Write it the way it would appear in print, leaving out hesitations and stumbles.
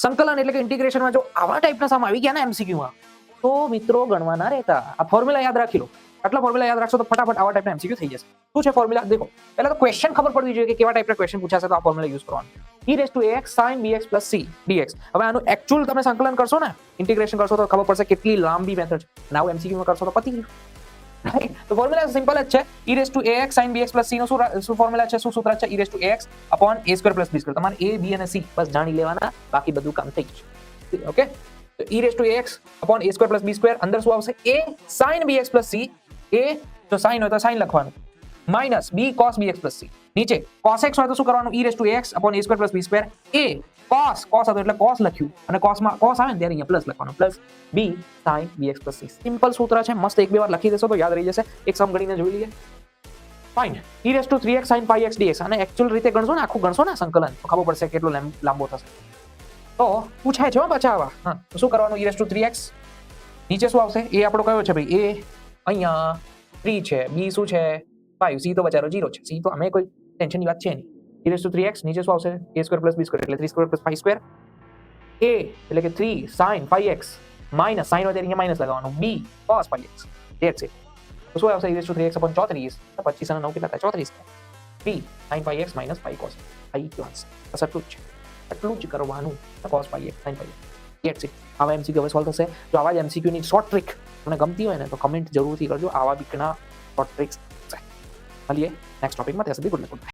સંકલન એટલે કે ઇન્ટિગ્રેશનમાં જો આવા ટાઈપના સમ આવી ગયા ને એમસીક્યુમાં તો મિત્રો ગણવા ના રહેતા. આ ફોર્મ્યુલા યાદ રાખી લો. આટલા ફોર્મ્યુલા યાદ રાખશો તો ફટાફટ આવા ટાઈપના એમસીક્યુ થઈ જશે. શું છે ફોર્મ્યુલા દેખો. પહેલા તો ક્વેશ્ચન ખબર પડવી જોઈએ કે કેવા ટાઈપના ક્વેશ્ચન પૂછાશે તો આ ફોર્મ્યુલા યુઝ કરવાનો. e⁻x sin bx + c dx. હવે આનું એક્ચ્યુઅલ તમે સંકલન કરશો ને ઇન્ટિગ્રેશન કરશો તો ખબર પડશે કેટલી લાંબી મેથડ છે. અને આવું એમસીક્યુમાં કરશો તો પતી ગયું. રાઈટ. તો ફોર્મ્યુલા સિમ્પલ જ છે. e⁻x sin bx + c નો શું ફોર્મ્યુલા છે, શું સૂત્ર છે? e⁻x upon a² + b². તમારે a b અને c બસ જાણી લેવાના, બાકી બધું કામ થઈ ગયું. ઓકે. તો e⁻x upon a² + b² અંદર શું આવશે? a sin bx + c. a જો sin હોય તો sin લખવાનું minus b cos bx + c. નીચે cos x હોય તો શું કરવાનું? e⁻x upon a² + b². a cos હતો એટલે cos લખ્યું અને cos આવે ને ત્યારે અહીંયા પ્લસ લખવાનું plus b sin bx + c. Simple સૂત્ર છે, મસ્ત એક બે વાર લખી દેશો તો યાદ રહી જશે. એક સમ ગણીને જોઈ લઈએ. Fine. e⁻3x sin πx dx. અને એક્ચ્યુઅલ રીતે ગણશો ને, આખું ગણશો ને સંકલન તો ખબર પડશે કેટલો લાંબો થશે. તો પૂછાય છે પાછા આવા. હા, તો શું કરવાનું? e⁻3x નીચે શું આવશે? a આપણો કયો છે ભાઈ? a અહીંયા 3 છે, b શું છે 5, c તો બચારો 0 છે. c તો અમે કોઈ ટેન્શનની વાત છે નહીં. e⁻3x નીચે શું આવશે? a² + b² એટલે 3² + 5². a એટલે કે 3 sin 5x માઈનસ sin હોય ત્યારે અહીંયા માઈનસ લગાવવાનું b cos 5x. That's it. તો શું આવશે? e⁻3x upon 34. 25 અને 9 કેટલા થાય? 34. b sin 5x - 5 cos. આઈ ક્લાસ બસ આટલું જ છે. આટલું જ કરવાનું. cos 5x sin 5x. That's it. આવા એમસીક્યુ હવે સોલ્વ થશે. જો આવા જ એમસીક્યુની શોર્ટ ટ્રિક તમને ગમતી હોય ને તો કમેન્ટ જરૂરથી કરજો. આવા બીકના શોર્ટ ટ્રિક્સ મળીએ નેક્સ્ટ ટોપિકમાં. ત્યાં સુધી ગુડ લક.